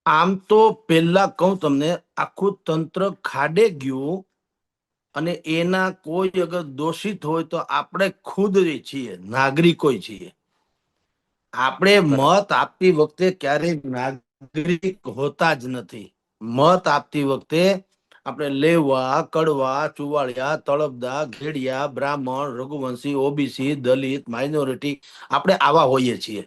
આમ તો પેલા કહું તમને, આખું તંત્ર ખાડે ગયું અને એના કોઈ અગર દોષિત હોય તો આપણે ખુદ છીએ, નાગરિકો છીએ. આપણે મત આપતી વખતે ક્યારેય નાગરિક હોતા જ નથી. મત આપતી વખતે આપણે લેવા, કડવા, ચુવાડિયા, તળપદા, ઘેડિયા, બ્રાહ્મણ, રઘુવંશી, ઓબીસી, દલિત, માઇનોરિટી, આપણે આવા હોઈએ છીએ.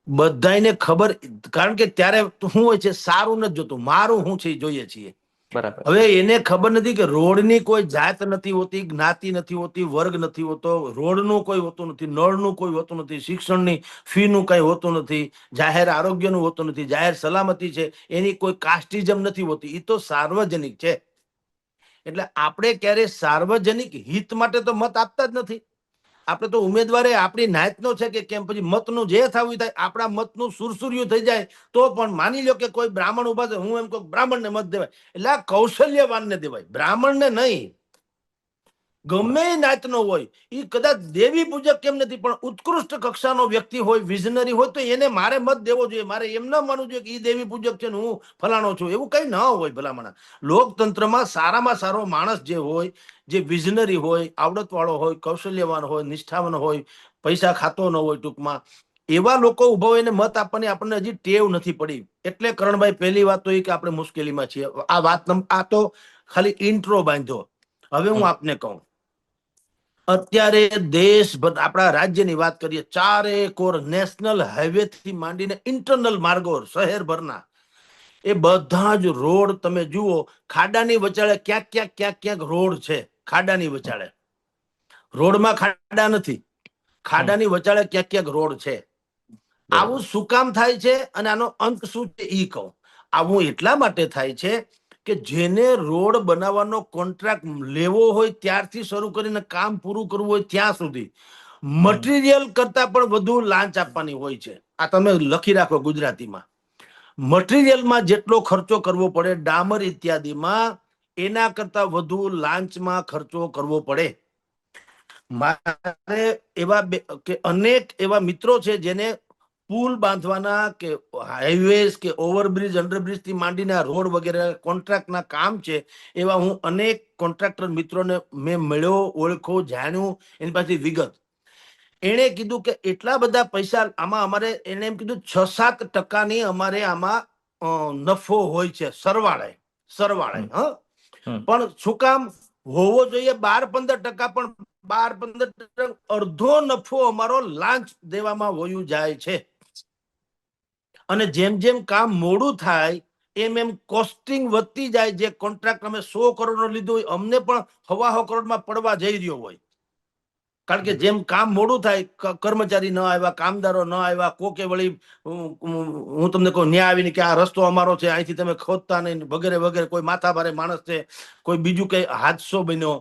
બધાને ખબર, કારણ કે ત્યારે શું હોય છે, સારું નથી જોતું, મારું શું છે જોઈએ છીએ. બરાબર હવે છે. એને ખબર નથી કે રોડની કોઈ જાત નથી હોતી, જ્ઞાતિ નથી હોતી, વર્ગ નથી હોતો, રોડનું કોઈ હોતું નથી, નળનું કોઈ હોતું નથી, શિક્ષણની ફીનું કઈ હોતું નથી, જાહેર આરોગ્યનું હોતું નથી, જાહેર સલામતી છે એની કોઈ કાસ્ટિઝમ નથી હોતી. એ તો સાર્વજનિક છે. એટલે આપણે ક્યારે સાર્વજનિક હિત માટે તો મત આપતા જ નથી. આપણે તો ઉમેદવારે આપણી નાયતનો છે કે કેમ, પછી મતનું જે થવું થાય, આપણા મતનું સુરસુર્યું થઈ જાય તો પણ માની લો કે કોઈ બ્રાહ્મણ ઉભા છે, હું એમ કહું બ્રાહ્મણને મત દેવાય, એટલે આ કૌશલ્યવાનને દેવાય, બ્રાહ્મણને નહીં. ગમે નાતનો હોય, એ કદાચ દેવી પૂજક કેમ નથી, પણ ઉત્કૃષ્ટ કક્ષાનો વ્યક્તિ હોય, વિઝનરી હોય, તો એને મારે મત દેવો જોઈએ. મારે એમ ના માનવું જોઈએ કે એ દેવી પૂજક છે ને હું ફલાણો છું, એવું કઈ ન હોય. ભલામણા લોકતંત્રમાં સારામાં સારો માણસ જે હોય, જે વિઝનરી હોય, આવડત વાળો હોય, કૌશલ્યવાન હોય, નિષ્ઠાવાન હોય, પૈસા ખાતો ન હોય, ટૂંકમાં એવા લોકો ઉભા હોય એને મત આપવાની આપણને હજી ટેવ નથી પડી. એટલે કરણભાઈ, પહેલી વાત તો એ કે આપણે મુશ્કેલીમાં છીએ. આ વાત આ તો ખાલી ઇન્ટ્રો બાંધ્યો. હવે હું આપને કહું, અત્યારે દેશભર, આપણા રાજ્યની વાત કરીએ, 4 કોર નેશનલ હાઈવે થી માંડીને ઇન્ટરનલ માર્ગો શહેરભરના, એ બધા જ રોડ તમે જુઓ, ખાડાની વચાળે ક્યાંક ક્યાંક ક્યાંક ક્યાંક રોડ છે. ખાડાની વચાળે રોડમાં ખાડા નથી, ખાડાની વચાળે ક્યાંક ક્યાંક રોડ છે. આવું શું કામ થાય છે અને આનો અંત શું છે એ કહું. આવું એટલા માટે થાય છે કે જેને રોડ બનાવવાનો કોન્ટ્રાક્ટ લેવો હોય ત્યારથી શરૂ કરીને કામ પૂરું કરવું હોય ત્યાં સુધી મટીરિયલ કરતા પણ વધુ લાંચ આપવાની હોય છે. આ તમે લખી રાખો ગુજરાતીમાં. મટીરિયલમાં જેટલો ખર્ચો કરવો પડે ડામર ઇત્યાદિમાં, એના કરતા વધુ લાંચમાં ખર્ચો કરવો પડે. મારે એવા અનેક એવા મિત્રો છે જેને પુલ બાંધવાના કે હાઈવેઝ કે ઓવરબ્રિજ, અંડરબ્રિજ થી માંડીને રોડ વગેરે કોન્ટ્રાક્ટના કામ છે. એવા હું અનેક કોન્ટ્રાક્ટર મિત્રોને મેં મળ્યો, ઓળખો, જાણ્યું, એની પાસેથી વિગત. એણે કીધું કે એટલા બધા પૈસા આમાં અમારે, એને એમ કીધું 6-7% અમારે આમાં નફો હોય છે સરવાળે. પણ શું કામ હોવો જોઈએ 12-15%, પણ 12-15% અડધો નફો અમારો લાંચ દેવામાં વયું જાય છે. અને જેમ જેમ કામ મોડું થાય એમ એમ કોસ્ટિંગ વધતી જાય. જે કોન્ટ્રાક્ટ અમે 100 કરોડ નો લીધો હોય, અમને પણ 1.25 કરોડમાં પડવા જઈ રહ્યો હોય. કારણ કે જેમ કામ મોડું થાય, કર્મચારી ન આવ્યા, કામદારો ન આવ્યા, કોકે વળી હું તમને કહું ન્યા આવીને કે આ રસ્તો અમારો છે, અહીંથી તમે ખોદતા નહીં, વગેરે વગેરે, કોઈ માથાભારે માણસ છે, કોઈ બીજું કઈ હાદસો બન્યો,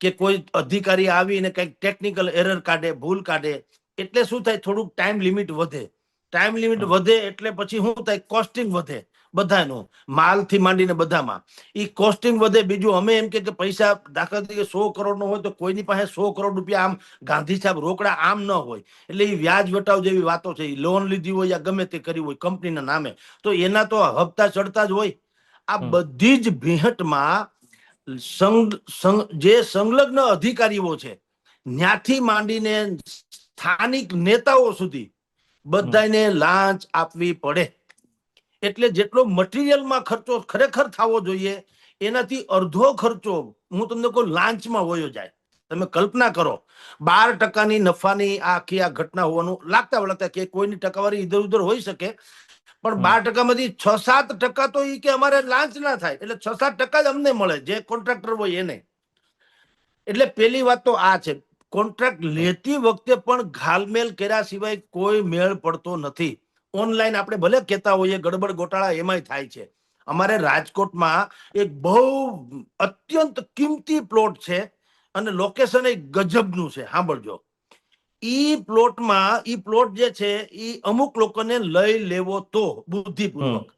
કે કોઈ અધિકારી આવીને કઈક ટેકનિકલ એરર કાઢે, ભૂલ કાઢે, એટલે શું થાય, થોડુંક ટાઈમ લિમિટ વધે. ટાઈમ લિમિટ વધે એટલે પછી શું થાય, કોસ્ટિંગ વધે. બધાનું માલથી માંડીને બધામાં એ કોસ્ટિંગ વધે. બીજું અમે એમ કે પૈસા, દાખલા તરીકે 100 કરોડ નો હોય તો કોઈની પાસે 100 કરોડ રૂપિયા આમ ગાંધી સાહેબ રોકડા આમ ન હોય. એટલે એ વ્યાજ વટાવ જેવી વાતો છે. લોન લીધી હોય યા ગમે તે કરી હોય કંપનીના નામે, તો એના તો હપ્તા ચડતા જ હોય. આ બધી જ ભીહટમાં જે સંલગ્ન અધિકારીઓ છે, ત્યાંથી માંડીને સ્થાનિક નેતાઓ સુધી બધાને લાંચ આપવી પડે. એટલે જેટલો મટીરિયલમાં ખર્ચો ખરેખર થવો જોઈએ એનાથી અડધો ખર્ચો હું તમને કહું લાંચમાં વયો જાય. તમે કલ્પના કરો, 12%ની નફાની આખી આ ઘટના હોવાનું લાગતા વળગતા, કે કોઈની ટકાવારી ઇધર ઉધર હોઈ શકે, પણ 12%માંથી 6-7% તો એ કે અમારે લાંચ ના થાય. એટલે 6-7% જ અમને મળે, જે કોન્ટ્રાક્ટર હોય એને. એટલે પેલી વાત તો આ છે. કોન્ટ્રાક્ટ લેતી વખતે પણ ઘાલમેલ કર્યા સિવાય કોઈ મેળ પડતો નથી. ઓનલાઈન આપણે ભલે કહેતા હોઈએ ગડબડ ગોટાળા એમાંય થાય છે. અમારે રાજકોટમાં એક બહુ અત્યંત કિંમતી પ્લોટ છે અને લોકેશન એ ગજબનું છે. સાંભળજો, ઈ પ્લોટ જે છે એ અમુક લોકોને લઈ લેવો તો બુદ્ધિપૂર્વક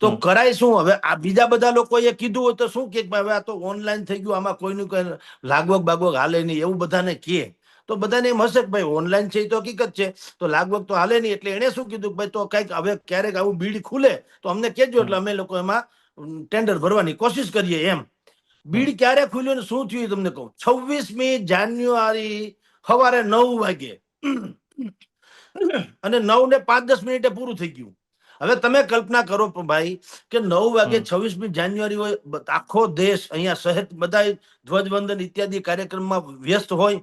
તો કરાય શું. હવે આ બીજા બધા લોકોએ કીધું હોય તો શું કે હવે આ તો ઓનલાઈન થઈ ગયું, આમાં કોઈનું કઈ લાગવગ બાગવગ હાલે નહીં, એવું બધાને કહે. તો બધાને એમ હશે કે ભાઈ ઓનલાઈન છે એ તો હકીકત છે, તો લાગવગ તો હાલે નહીં. એટલે એને શું કીધું કે ભાઈ તો કઈક હવે ક્યારેક આવું બીડ ખુલે તો અમને કહેજો, એટલે અમે લોકો એમાં ટેન્ડર ભરવાની કોશિશ કરીએ એમ. બીડ ક્યારે ખુલ્યું ને શું થયું તમને કહું. 26મી જાન્યુઆરી સવારે 9 વાગે અને 9 ને 5-10 મિનિટે પૂરું થઈ ગયું. હવે તમે કલ્પના કરો ભાઈ કે 9 વાગે 26મી જાન્યુઆરી હોય, આખો દેશ અહીંયા શહેર બધા ધ્વજવંદન ઇત્યાદિ કાર્યક્રમમાં વ્યસ્ત હોય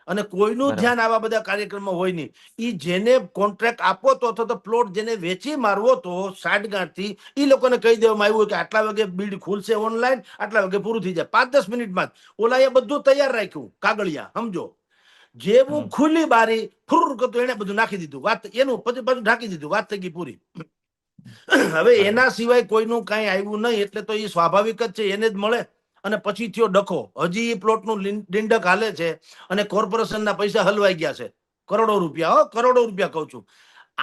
અને કોઈનું ધ્યાન આવા બધા કાર્યક્રમમાં હોય નહીં. ઈ જેને કોન્ટ્રાક્ટ આપવો તો અથવા તો પ્લોટ જેને વેચી મારવો તો સાઠગાંઠથી ઈ લોકોને કહી દેવામાં આવ્યું કે આટલા વાગે બીડ ખુલશે ઓનલાઈન, આટલા વાગે પૂરું થઈ જાય. 5-10 મિનિટમાં ઓલાએ બધું તૈયાર રાખ્યું કાગળિયા, સમજો. જેવું ખુલ્લી બારી ફુર કરતું એને બધું નાખી દીધું, વાત એનું પછી બધું ઢાંકી દીધું, વાત થઈ ગઈ પૂરી. હવે એના સિવાય કોઈનું કઈ આવ્યું નહીં, એટલે તો એ સ્વાભાવિક જ છે, એને જ મળે. અને પછી થયો ડખો. હજી પ્લોટનું ડિંડક હાલે છે અને કોર્પોરેશનના પૈસા હલવાઈ ગયા છે, કરોડો રૂપિયા, કરોડો રૂપિયા કહું છું.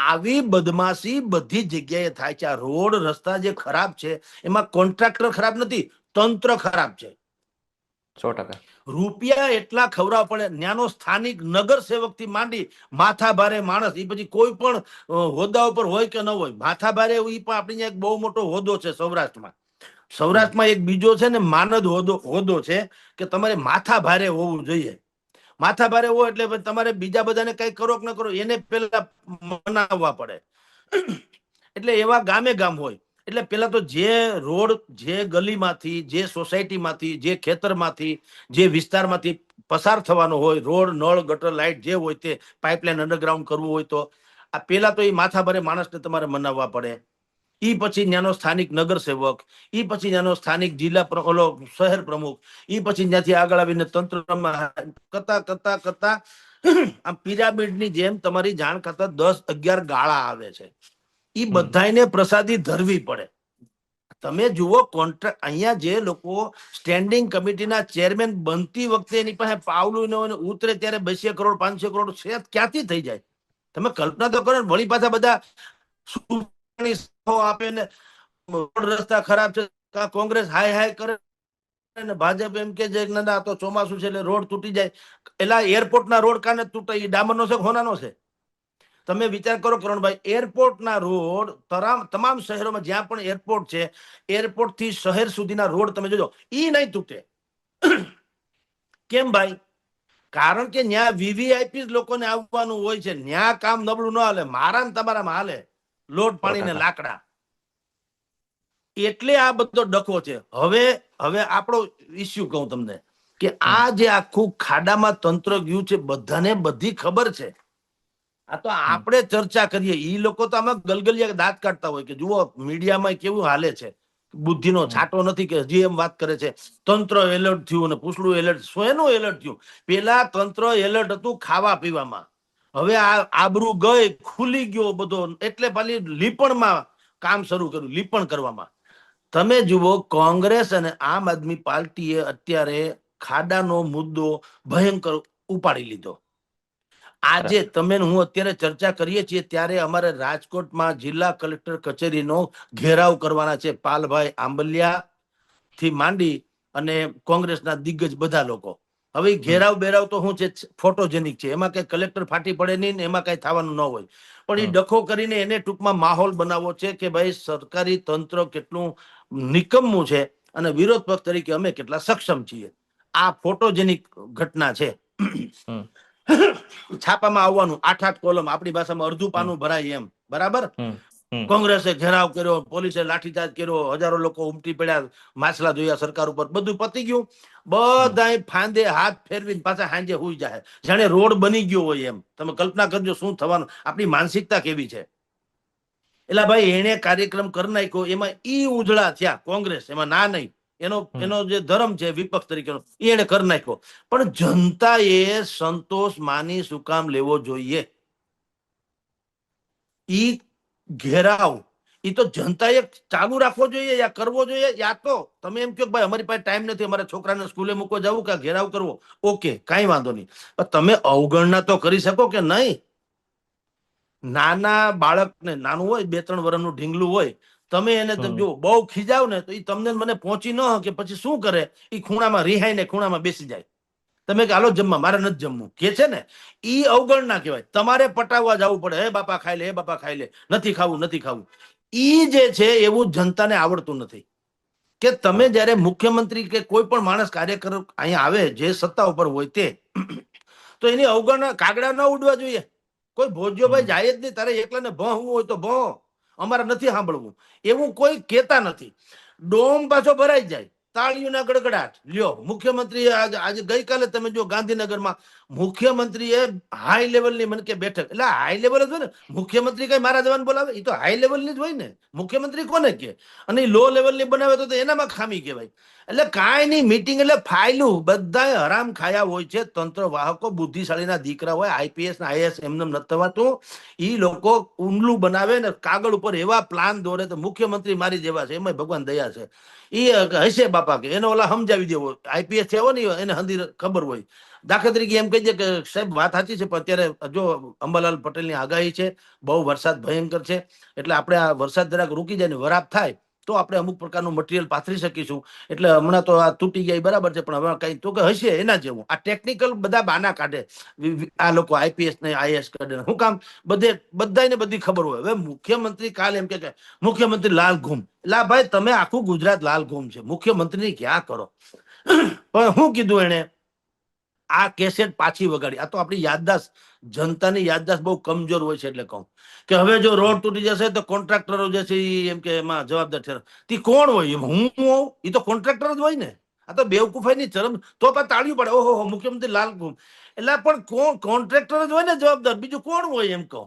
આવી બદમાશી બધી જગ્યાએ થાય છે. આ રોડ રસ્તા જે ખરાબ છે એમાં કોન્ટ્રાક્ટર ખરાબ નથી, તંત્ર ખરાબ છે. 100%. રૂપિયા એટલા ખવડાવવા પડે. ન્યાનો સ્થાનિક નગર સેવક થી માંડી માથા ભારે માણસ, એ પછી કોઈ પણ હોદ્દા ઉપર હોય કે ન હોય, માથા ભારે એ પણ આપણી એક બહુ મોટો હોદ્દો છે સૌરાષ્ટ્રમાં. સૌરાષ્ટ્રમાં એક બીજો છે ને માનદ હોદ્દો છે કે તમારે માથા ભારે હોવું જોઈએ. માથા ભારે હોય એટલે તમારે બીજા બધાને કઈ કરો કે ન કરો એને પેલા મનાવવા પડે. એટલે એવા ગામે ગામ હોય. એટલે પેલા તો જે રોડ, જે ગલીમાંથી, જે સોસાયટીમાંથી, જે ખેતરમાંથી, જે વિસ્તારમાંથી પસાર થવાનો હોય, રોડ, નળ, ગટર, લાઇટ જે હોય તે પાઇપલાઇન અંડરગ્રાઉન્ડ કરવું હોય તો આ પેલા તો એ માથા ભારે માણસને તમારે મનાવવા પડે. ઈ પછી ત્યાંનો સ્થાનિક નગર સેવક, ઈ પછી ત્યાંનો સ્થાનિક જિલ્લા ઓલો શહેર પ્રમુખ, ઈ પછી ત્યાંથી આગળ આવીને તંત્રમાં કરતા કરતા કરતા આમ પિરામિડની જેમ તમારી જાણ કરતા 10-11 ગાળા આવે છે. ઈ બધાને પ્રસાદી ધરવી પડે. તમે જુઓ કોન્ટ્રાક્ટ, અહીંયા જે લોકો સ્ટેન્ડિંગ કમિટીના ચેરમેન બનતી વખતે એની પાસે પાવલું ઉતરે ત્યારે 200 કરોડ 500 કરોડ છે ક્યાંથી થઈ જાય? તમે કલ્પના તો કરો. વળી પાછા બધા આપે ને રોડ રસ્તા ખરાબ છે, કોંગ્રેસ હાય હાય કરે ને ભાજપ એમ કે છે ના તો ચોમાસું છે એટલે રોડ તૂટી જાય. એલા એરપોર્ટના રોડ કાને તૂટે? એ ડામરનો છે, હોનાનો છે? તમે વિચાર કરો કરણભાઈ, એરપોર્ટના રોડ તમામ શહેરોમાં જ્યાં પણ એરપોર્ટ છે, એરપોર્ટ થી શહેર સુધીના રોડ તમે જોજો, ઈ નહીં તૂટે. કેમ ભાઈ? કારણ કે ન્યા વીવીઆઈપી લોકોને આવવાનું હોય છે. ન્યા કામ નબળું ન હાલે, મારા ને તમારામાં હાલે, લોટ પાણી ને લાકડા. એટલે આ બધો ડખો છે. હવે આપણો ઇસ્યુ કહું તમને કે આ જે આખું ખાડામાં તંત્ર ગયું છે, બધાને બધી ખબર છે. આ તો આપણે ચર્ચા કરીએ, ઈ લોકો તો આમાં ગલગલિયા દાંત કાઢતા હોય કે જુઓ મીડિયામાં કેવું હાલે છે. બુદ્ધિનો છાંટો નથી કે હજી એમ વાત કરે છે તંત્ર એલર્ટ થયું અને પૂછડું એલર્ટ. શેનું એલર્ટ થયું? પેલા તંત્ર એલર્ટ હતું ખાવા પીવામાં. હવે આ આબરૂ ગઈ, ખુલી ગયો બધો, એટલે પાછી લીપણમાં કામ શરૂ કર્યું, લીપણ કરવામાં. તમે જુઓ કોંગ્રેસ અને આમ આદમી પાર્ટીએ અત્યારે ખાડાનો મુદ્દો ભયંકર ઉપાડી લીધો. આજે તમે હું અત્યારે ચર્ચા કરીએ છીએ ત્યારે અમારે રાજકોટમાં જિલ્લા કલેક્ટર કચેરીનો ઘેરાવ કરવાના છે. પાલભાઈ આંબલિયા થી માંડી અને કોંગ્રેસના દિગ્ગજ બધા લોકો. હવે ઘેરાવ બેરાવ તો શું છે, ફોટોજેનિક છે, એમાં કઈ કલેક્ટર ફાટી પડે નહીં ને એમાં કઈ થવાનું ન હોય. પણ એ ડખો કરીને એને ટૂંકમાં માહોલ બનાવવો છે કે ભાઈ સરકારી તંત્ર કેટલું નિકમ્મું છે અને વિરોધ પક્ષ તરીકે અમે કેટલા સક્ષમ છીએ. આ ફોટોજેનિક ઘટના છે. છાપામાં આવવાનું 8-8 કોલમ, આપણી ભાષામાં અડધું પાનું ભરાય એમ. બરાબર? કોંગ્રેસે ઘેરાવ કર્યો, પોલીસે લાઠીચાર્જ કર્યો, હજારો લોકો ઉમટી પડ્યા, માછલા જોયા સરકાર ઉપર, બધું પતી ગયું. બધા ફાંદે હાથ ફેરવીને પાછા હાંજે હુઈ જાય, જાણે રોડ બની ગયો હોય એમ. તમે કલ્પના કરજો શું થવાનું. આપણી માનસિકતા કેવી છે. એટલે ભાઈ એને કાર્યક્રમ કરી નાખ્યો, એમાં ઈ ઉજળા થયા કોંગ્રેસ, એમાં ના નહીં. એનો જે ધર્મ છે વિપક્ષ તરીકેનો, એને કરી નાખ્યો. પણ જનતાએ સંતોષ માની શું કામ લેવો જોઈએ? ઈ ઘેરાવ ઈ તો જનતાએ ચાલુ રાખવો જોઈએ યા કરવો જોઈએ. યા તો તમે એમ કહો ભાઈ અમારી પાસે ટાઈમ નથી, અમારા છોકરાને સ્કૂલે મૂકવા જવું કે ઘેરાવ કરવો, ઓકે કઈ વાંધો નહીં. તમે અવગણના તો કરી શકો કે નહીં? નાના બાળકને, નાનું હોય 2-3 વર્ષનું ઢીંગલું હોય, તમે એને જો બહુ ખીજાવ ને તો એ તમને મને પહોંચી ન કે પછી શું કરે, એ ખૂણામાં રિહાઈને ખૂણામાં બેસી જાય. તમે કે હાલો જમવા, મારે નથી જમવું કે છે ને, ઈ અવગણના કહેવાય. તમારે પટાવવા જવું પડે, હે બાપા ખાઈ લે, હે બાપા ખાઈ લે, નથી ખાવું, નથી ખાવું. ઈ જે છે એવું જનતાને આવડતું નથી. કે તમે જયારે મુખ્યમંત્રી કે કોઈ પણ માણસ કાર્યકર અહીંયા આવે જે સત્તા ઉપર હોય તે, તો એની અવગણના, કાગડા ન ઉડવા જોઈએ. કોઈ ભોજ્યોભાઈ જાય જ નહીં, તારે એકલાને ભણવું હોય તો ભણો, અમારે નથી સાંભળવું, એવું કોઈ કહેતા નથી. ડોમ પાછો ભરાઈ જાય, તાળીઓના ગડગડાટ. લ્યો મુખ્યમંત્રી આજે ગઈકાલે તમે જો ગાંધીનગરમાં મુખ્યમંત્રીએ હાઈ લેવલની મને કે બેઠક, એટલે હાઈ લેવલ જ હોય ને, મુખ્યમંત્રી કઈ મારા જવાન બોલાવે, એ તો હાઈ લેવલની જ હોય ને. મુખ્યમંત્રી કોને કે? અને લો લેવલની બનાવે તો એનામાં ખામી કહેવાય. એટલે કાંઈ નહીં, મીટિંગ એટલે ફાઇલું, બધા હરામ ખાયા હોય છે. તંત્ર વાહકો બુદ્ધિશાળીના દીકરા હોય, આઈપીએસ ના આઈએસ એમને નથી થવાતું. ઈ લોકો ઊંડલું બનાવે ને કાગળ ઉપર એવા પ્લાન દોરે તો મુખ્યમંત્રી મારી જેવા છે, એમાં ભગવાન દયા છે. ઈ હશે બાપા કે એને ઓલા સમજાવી દેવો, આઈપીએસ થયો ને એને હંધી ખબર હોય. દાખલા તરીકે એમ કહીએ કે સાહેબ વાત સાચી છે, પણ અત્યારે જો અંબાલાલ પટેલની આગાહી છે, બહુ વરસાદ ભયંકર છે, એટલે આપણે આ વરસાદ જરાક રૂકી જાય ને વરાપ થાય તો આપણે અમુક પ્રકારનું મટીરિયલ પાથરી શકીશું. એટલે હમણાં તો આ તૂટી જાય બરાબર છે, પણ હવે કઈ તો કે હશે એના જેવું. આ ટેકનિકલ બધા બાના કાઢે આ લોકો, આઈપીએસ ને આઈએસ કાઢે. શું કામ? બધાને બધી ખબર હોય. હવે મુખ્યમંત્રી કાલ એમ કે મુખ્યમંત્રી લાલ ઘૂમ, લા ભાઈ તમે આખું ગુજરાત લાલ ઘૂમ છે, મુખ્યમંત્રી ક્યાં કરો. પણ શું કીધું એને? આ કેસેટ પાછી વગાડી. આ તો આપણી યાદદાસ્ત, જનતાની યાદદાસ્ત બહુ કમજોર હોય છે. એટલે કહું કે હવે જો રોડ તૂટી જશે તો કોન્ટ્રાક્ટરો જે છે એમ કે એમાં જવાબદાર ઠેર. તી કોણ હોય? હું હોઉં? એ તો કોન્ટ્રાક્ટર જ હોય ને. આ તો બેવકૂફાઈની ચરમ. તો પણ તાળીઓ પડે, ઓહો મુખ્યમંત્રી લાલ ઘૂમ. એટલે પણ કોણ? કોન્ટ્રાક્ટર જ હોય ને જવાબદાર, બીજું કોણ હોય એમ કહો.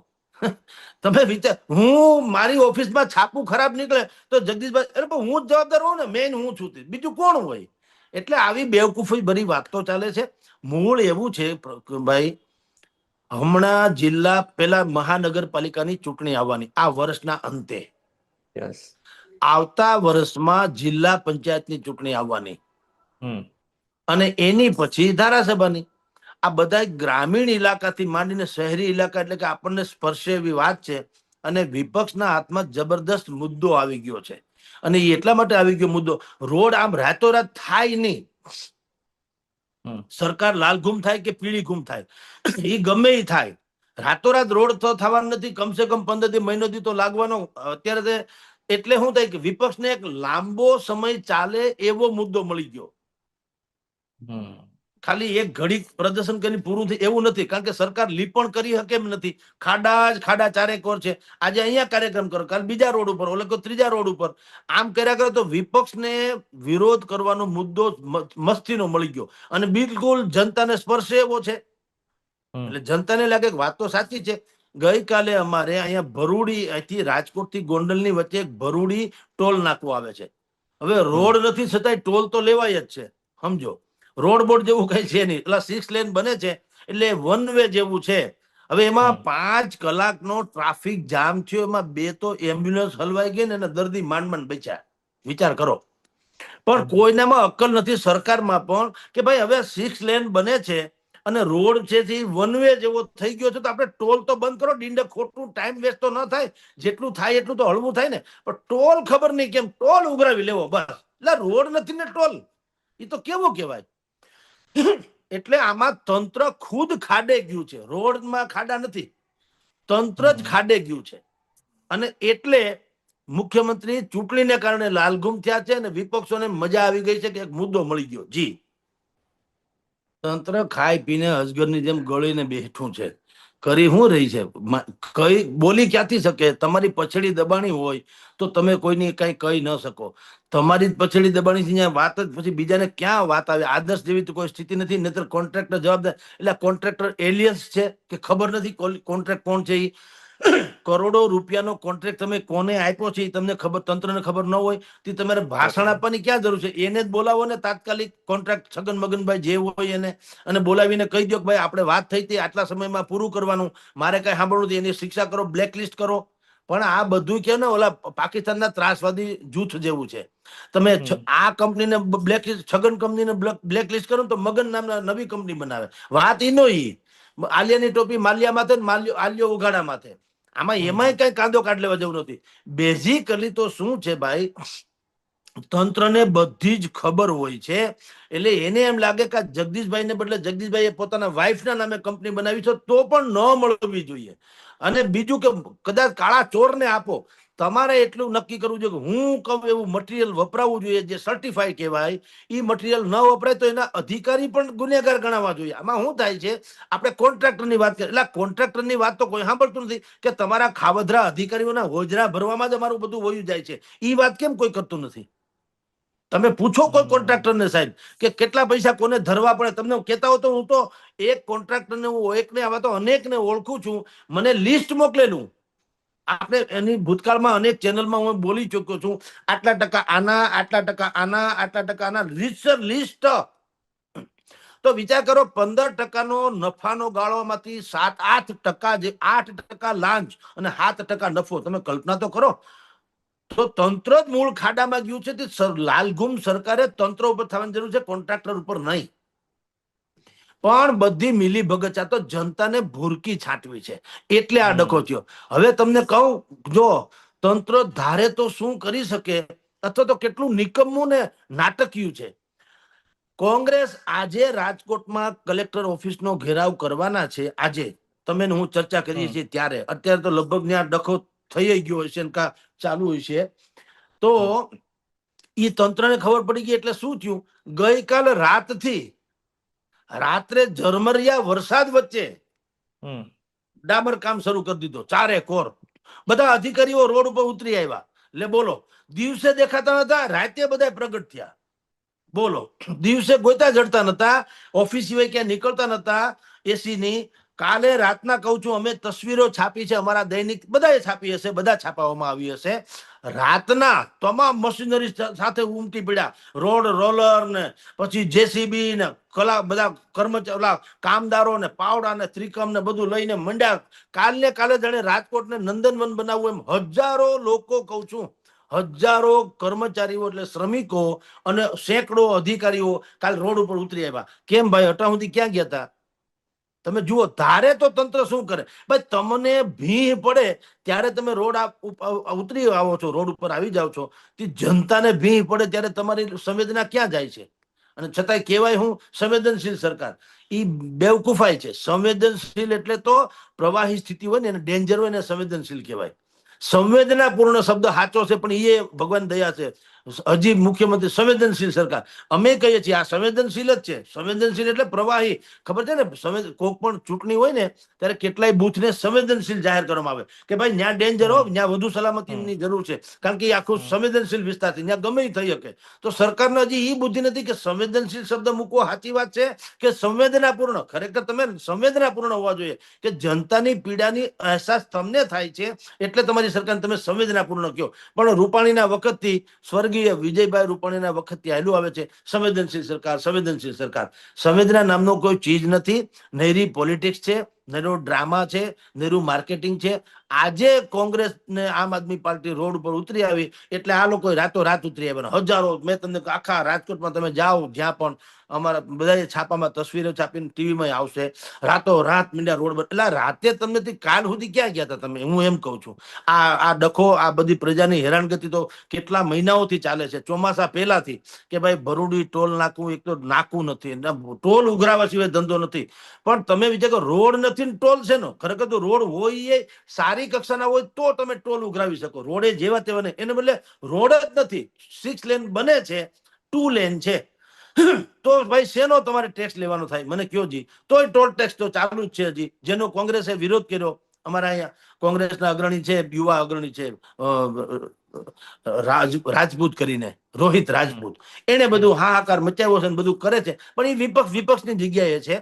તમે વિચાર, હું મારી ઓફિસમાં છાપું ખરાબ નીકળે તો જગદીશભાઈ, અરે પણ હું જ જવાબદાર હોઉં ને, મેન હું છું, બીજું કોણ હોય? એટલે આવી બેવકૂફી ભરી વાતો ચાલે છે. મૂળ એવું છે ભાઈ, હમણાં જિલ્લા પેલા મહાનગરપાલિકાની ચૂંટણી આવવાની આ વર્ષના અંતે, યસ, આવતા વર્ષમાં જિલ્લા પંચાયતની ચૂંટણી આવવાની, અને એની પછી ધારાસભાની. આ બધા ગ્રામીણ ઇલાકાથી માંડીને શહેરી ઇલાકા, એટલે કે આપણને સ્પર્શે એવી વાત છે. અને વિપક્ષના હાથમાં જબરદસ્ત મુદ્દો આવી ગયો છે. અને એટલા માટે આવી ગયો મુદ્દો, રોડ આમ રાતોરાત થાય નહીં. સરકાર લાલ ઘૂમ થાય કે પીળી ઘૂમ થાય, એ ગમે એ થાય, રાતોરાત રોડ તો થવાનો નથી. કમસે કમ 15 થી મહિનો દી તો લાગવાનો. અત્યારે એટલે શું થાય કે વિપક્ષને એક લાંબો સમય ચાલે એવો મુદ્દો મળી ગયો. ખાલી એક ઘડી પ્રદર્શન કરીને પૂરું થાય એવું નથી, કારણ કે સરકાર લીપણ કરી શકે એમ નથી. ખાડા જ ખાડા ચારેકોર છે. આજે અહીંયા કાર્યક્રમ કરો, કાલ બીજા રોડ ઉપર, ઓલે ત્રીજા રોડ ઉપર, આમ કર્યા કરે તો વિપક્ષને વિરોધ કરવાનો મુદ્દો મસ્તીનો મળી ગયો. અને બિલકુલ જનતાને સ્પર્શે એવો છે. એટલે જનતાને લાગે કે વાત તો સાચી છે. ગઈકાલે અમારે અહીંયા ભરૂડી, અહીંથી રાજકોટ થી ગોંડલ ની વચ્ચે એક ભરૂડી ટોલ નાકવો આવે છે. હવે રોડ નથી છતાંય ટોલ તો લેવાય જ છે. સમજો, રોડ બોર્ડ જેવું કઈ છે નહીં, એટલે 6 લેન બને છે, એટલે 1 વે જેવું છે. હવે એમાં 5 કલાકનો ટ્રાફિક જામ થયો, એમાં 2 તો એમ્બ્યુલન્સ હલવાઈ ગઈ ને દર્દી માંડ બચ્યા. વિચાર કરો. પણ કોઈનામાં અક્કલ નથી, સરકારમાં પણ, કે ભાઈ હવે 6 લેન બને છે અને રોડ છે 1 વે જેવો થઈ ગયો છે, તો આપણે ટોલ તો બંધ કરો. ડીંડે ખોટું ટાઈમ વેસ્ટ તો ન થાય, જેટલું થાય એટલું તો હળવું થાય ને. પણ ટોલ ખબર નહીં કેમ ટોલ ઉઘરાવી લેવો બસ. એટલે રોડ નથી ને ટોલ, એ તો કેવું કહેવાય. એટલે આમાં તંત્ર ખુદ ખાડે ગયું છે. રોડમાં ખાડા નથી, તંત્ર જ ખાડે ગયું છે. અને એટલે મુખ્યમંત્રી ચૂંટણીને કારણે લાલઘુમ થયા છે અને વિપક્ષોને મજા આવી ગઈ છે કે એક મુદ્દો મળી ગયો. જી, તંત્ર ખાઈ પીને અજગરની જેમ ગળીને બેઠું છે. કરી શું રહી છે? કઈ બોલી ક્યાંથી શકે? તમારી પછડી દબાણી હોય તો તમે કોઈની કઈ કહી ન શકો. તમારી જ પછડી દબાણી છે, વાત જ પછી બીજાને ક્યાં વાત આવે? આદર્શ જેવી તો કોઈ સ્થિતિ નથી, નહીતર કોન્ટ્રાક્ટર જવાબદાર. એટલે કોન્ટ્રાક્ટર એલિયન્સ છે કે ખબર નથી કોન્ટ્રાક્ટ કોણ છે. કરોડો રૂપિયાનો કોન્ટ્રાક્ટ તમે કોને આપ્યો છે તમને ખબર, તંત્રને ખબર ન હોય તો તમારે ભાષણ આપવાની ક્યાં જરૂર છે? એને જ બોલાવો ને તાત્કાલિક, કોન્ટ્રાક્ટ છગન મગનભાઈ જે હોય એને, અને બોલાવીને કહી દો કે ભાઈ આપણે વાત થઈ હતી, આટલા સમયમાં પૂરું કરવાનું, મારે કઈ સાંભળવું નથી, એની શિક્ષા કરો, બ્લેકલિસ્ટ કરો. પણ આ બધું કે ને ઓલા પાકિસ્તાનના ત્રાસવાદી જૂથ જેવું છે. તમે આ કંપનીને બ્લેકલિસ્ટ, છગન કંપનીને બ્લેકલિસ્ટ કરો તો મગન નામના નવી કંપની બનાવે. વાત ઈ નો ઈ, આલિયાની ટોપી માલિયા માથે, આલિયો ઉઘાડા માથે. આમાં એમાંય કઈ કાંદો કાઢ લેવા જેવું નથી. બેઝિકલી તો શું છે ભાઈ, તંત્રને બધી જ ખબર હોય છે, એટલે એને એમ લાગે કે જગદીશભાઈને બદલે જગદીશભાઈએ પોતાના વાઇફના નામે કંપની બનાવી છે તો પણ ન મળવી જોઈએ. અને બીજું કે કદાચ કાળા ચોરને આપો, તમારે એટલું નક્કી કરવું જોઈએ કે હું કહું એવું મટીરિયલ વપરાવવું જોઈએ જે સર્ટિફાઈ કહેવાય. એ મટીરિયલ ન વપરાય તો એના અધિકારી પણ ગુનેગાર ગણાવવા જોઈએ. આમાં શું થાય છે, આપણે કોન્ટ્રાક્ટરની વાત કરીએ એટલે કોન્ટ્રાક્ટરની વાત તો કોઈ સાંભળતું નથી કે તમારા ખાવધરા અધિકારીઓના હોજરા ભરવામાં જ અમારું બધું વયું જાય છે. એ વાત કેમ કોઈ કરતું નથી? તમે પૂછો કોઈ કોન્ટ્રાક્ટરને સાહેબ કે કેટલા પૈસા કોને ધરવા પડે, તમને કહેતા હો તો હું તો એક કોન્ટ્રાક્ટરને હું એકને આવા તો અનેકને ઓળખું છું, મને લિસ્ટ મોકલેલું. આપણે એની ભૂતકાળમાં અનેક ચેનલમાં હું બોલી ચૂક્યો છું, આટલા ટકા આના, આટલા ટકા આના, આટલા ટકા આના, લિસ્ટ. તો વિચાર કરો, 15% નફાનો ગાળોમાંથી 7-8% જે 8% લાંચ અને 7% નફો, તમે કલ્પના તો કરો. તો તંત્ર જ મૂળ ખાડામાં ગયું છે. તે લાલઘુમ સરકારે તંત્ર ઉપર થવાની જરૂર છે, કોન્ટ્રાક્ટર ઉપર નહીં. પણ બધી મિલી ભગત તો જનતાને ભૂરકી છાંટવી છે, એટલે આ ડખો થયો. હવે તમને કહું, જો તંત્ર ધારે તો શું કરી શકે, અથવા તો કેટલું નિકમ્મું ને નાટકીય છે. કોંગ્રેસ આજે રાજકોટમાં કલેક્ટર ઓફિસનો ઘેરાવ કરવાના છે. આજે તમે હું ચર્ચા કરીએ છીએ ત્યારે, અત્યારે તો લગભગ ત્યાં ડખો થઈ ગયો હશે, કા ચાલુ હશે. તો એ તંત્રને ખબર પડી ગઈ એટલે શું થયું, ગઈકાલ રાતથી રાત્રે ઝરમરિયા વરસાદ વચ્ચે ડામર કામ શરૂ કરી દીધો, 4 કોર. બધા અધિકારીઓ રોડ ઉપર ઉતરી આવ્યા. એટલે બોલો, દિવસે દેખાતા નતા, રાતે બધા પ્રગટ થયા. બોલો, દિવસે ગોતા જડતા નતા, ઓફિસ સિવાય ક્યાં નીકળતા નતા એસી ની. કાલે રાતના કહું છું, અમે તસવીરો છાપી છે, અમારા દૈનિક બધાએ છાપી હશે, બધા છાપવામાં આવી હશે. રાતના તમામ મશીનરી સાથે ઉમટી પડ્યા, રોડ રોલર ને પછી જેસીબી ને બધા કર્મચારી કામદારો ને પાવડા ને ત્રિકમ ને બધું લઈને મંડ્યા. કાલે જાણે રાજકોટને નંદનવન બનાવવું એમ હજારો લોકો, કહું છું હજારો કર્મચારીઓ એટલે શ્રમિકો અને સેંકડો અધિકારીઓ કાલ રોડ ઉપર ઉતરી આવ્યા. કેમ ભાઈ, અટા સુધી ક્યાં ગયા હતા? તમે જુઓ, ધારે તો તંત્ર શું કરે ભાઈ, તમને ભીહ પડે ત્યારે તમે રોડ ઉતરી આવો છો, રોડ ઉપર આવી જાઓ છો. જનતાને ભીહ પડે ત્યારે તમારી સંવેદના ક્યાં જાય છે? અને છતાંય કહેવાય હું સંવેદનશીલ સરકાર. એ બેવકૂફાય છે. સંવેદનશીલ એટલે તો પ્રવાહી સ્થિતિ હોય ને, ડેન્જર હોય ને સંવેદનશીલ કહેવાય. સંવેદનાપૂર્ણ શબ્દ સાચો છે, પણ એ ભગવાન દયા છે. હજી મુખ્યમંત્રી સંવેદનશીલ સરકાર, અમે કહીએ છીએ આ સંવેદનશીલ જ છે. સંવેદનશીલ એટલે પ્રવાહી. ખબર છે ને, કોઈક પણ ચૂંટણી હોય ને ત્યારે કેટલાય બૂથને સંવેદનશીલ જાહેર કરવામાં આવે કે ભાઈ ત્યાં ડેન્જર હો, ત્યાં વધુ સલામતીની જરૂર છે, કારણ કે એ આખું સંવેદનશીલ વિસ્તાર છે, ત્યાં ગમે થઈ શકે. તો સરકારને હજી એ બુદ્ધિ નથી કે સંવેદનશીલ શબ્દ મૂકવો સાચી વાત છે કે સંવેદનાપૂર્ણ. ખરેખર તમે સંવેદનાપૂર્ણ હોવા જોઈએ કે જનતાની પીડાની અહેસાસ તમને થાય છે, એટલે તમારી સરકારને તમે સંવેદનાપૂર્ણ કહો. પણ રૂપાણીના વખતથી, સ્વર્ગીય વિજયભાઈ રૂપાણીના વખતથી હાલ્યું આવે છે સંવેદનશીલ સરકાર, સંવેદનશીલ સરકાર. સંવેદના નામનો કોઈ ચીજ નથી. નહેરી પોલિટિક્સ છે, નહેરો ડ્રામા છે, નહેરું માર્કેટિંગ છે. આજે કોંગ્રેસ ને આમ આદમી પાર્ટી રોડ ઉપર ઉતરી આવી એટલે આ લોકો રાતો રાત ઉતરી આવ્યા હજારો. મેં તમને આખા રાજકોટમાં તમે જાઓ, જ્યાં પણ અમારા બધા છાપામાં તસવીરો છાપીને ટીવીમાં આવશે, રાતો રાત મીંડા રોડ પર. એટલે રાતે તમને કાલ સુધી ક્યાં ગયા હતા તમે? હું એમ કઉ છું, આ ડખો, આ બધી પ્રજાની હેરાનગતિ તો કેટલા મહિનાઓથી ચાલે છે, ચોમાસા પહેલાથી, કે ભાઈ ભરૂડી ટોલ નાકવું, એક તો નાકવું નથી, ટોલ ઉઘરાવા સિવાય ધંધો નથી. પણ તમે વિચાર કરો, રોડ નથી ને ટોલ છે નો. ખરેખર તો રોડ હોય, સારી કક્ષાના હોય તો તમે ટોલ ઉઘરાવી શકો. રોડે જેવા તેવા નહીં, એને બદલે રોડ જ નથી, 6 લેન બને છે, 2 લેન છે. તો ભાઈ શેનો તમારે ટેક્સ લેવાનો થાય? મને કયો જી. તોય ટોલ ટેક્સ તો ચાલુ જ છે હજી, જેનો કોંગ્રેસે વિરોધ કર્યો. અમારા અહીંયા કોંગ્રેસના અગ્રણી છે, યુવા અગ્રણી છે, રાજપૂત કરીને, રોહિત રાજપૂત, એને બધું હાહાકાર મચાવ્યો છે, બધું કરે છે. પણ એ વિપક્ષની જગ્યાએ છે.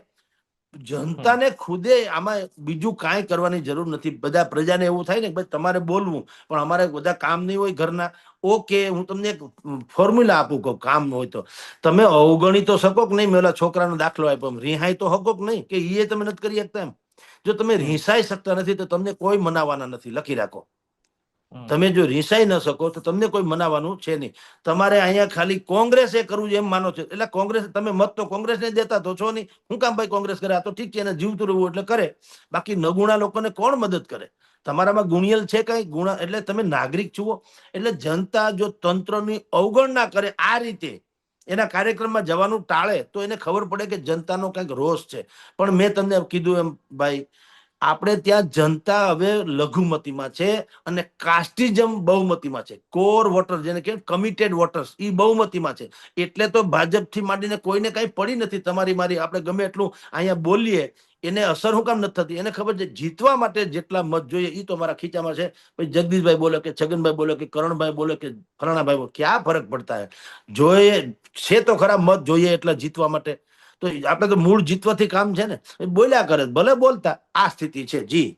જનતાને ખુદે આમાં બીજું કાંઈ કરવાની જરૂર નથી. બધા પ્રજાને એવું થાય ને ભાઈ તમારે બોલવું, પણ અમારે બધા કામ નહીં હોય ઘરના. ઓકે, હું તમને એક ફોર્મ્યુલા આપું કહું, કામ હોય તો તમે અવગણી તો શકો કે નહીં. મેં ઓલા છોકરાનો દાખલો આપ્યો, રિહાઈ તો શકો કે નહીં, કે એ તમે નથી કરી શકતા એમ. જો તમે રીસાઈ શકતા નથી તો તમને કોઈ મનાવવાના નથી, લખી રાખો. તમે જો રીસાઈ ન શકો તો તમને કોઈ મનાવવાનું છે નહીં. તમારે અહીંયા ખાલી કોંગ્રેસે કરવું છે એમ માનો છો એટલે કોંગ્રેસ તમે મત તો કોંગ્રેસને દેતા તો છો નહીં. હું કામ ભાઈ કોંગ્રેસ કરે? આ તો ઠીક છે એને જીવતું રહેવું એટલે કરે, બાકી નગુણા લોકોને કોણ મદદ કરે? તમારામાં ગુણિયલ છે કઈ ગુણા? એટલે તમે નાગરિક છો. એટલે જનતા જો તંત્રની અવગણના કરે આ રીતે એના કાર્યક્રમમાં જવાનું ટાળે તો એને ખબર પડે કે જનતાનો કંઈક રોષ છે. પણ મેં તમને કીધું એમ ભાઈ, આપણે ત્યાં જનતા હવે લઘુમતીમાં છે અને કાસ્ટિઝમ બહુમતીમાં છે. કોર વોટર જેને કે કમિટેડ વોટર્સ એ બહુમતીમાં છે. એટલે તો ભાજપથી માંડીને કોઈને કઈ પડી નથી. તમારી મારી આપણે ગમે એટલું અહીંયા બોલીએ એને અસર હું કામ નથી થતી? એને ખબર છે જીતવા માટે જેટલા મત જોઈએ એ તો મારા ખીચામાં છે. પછી જગદીશભાઈ બોલે કે છગનભાઈ બોલે કે કરણભાઈ બોલે કે ફલાણાભાઈ બોલે, ક્યાં ફરક પડતા હે? જોઈએ છે તો ખરા મત જોઈએ એટલા જીતવા માટે. તો આપણે તો મૂળ જીતવાથી કામ છે ને. બોલ્યા કરે ભલે બોલતા, આ સ્થિતિ છે જી.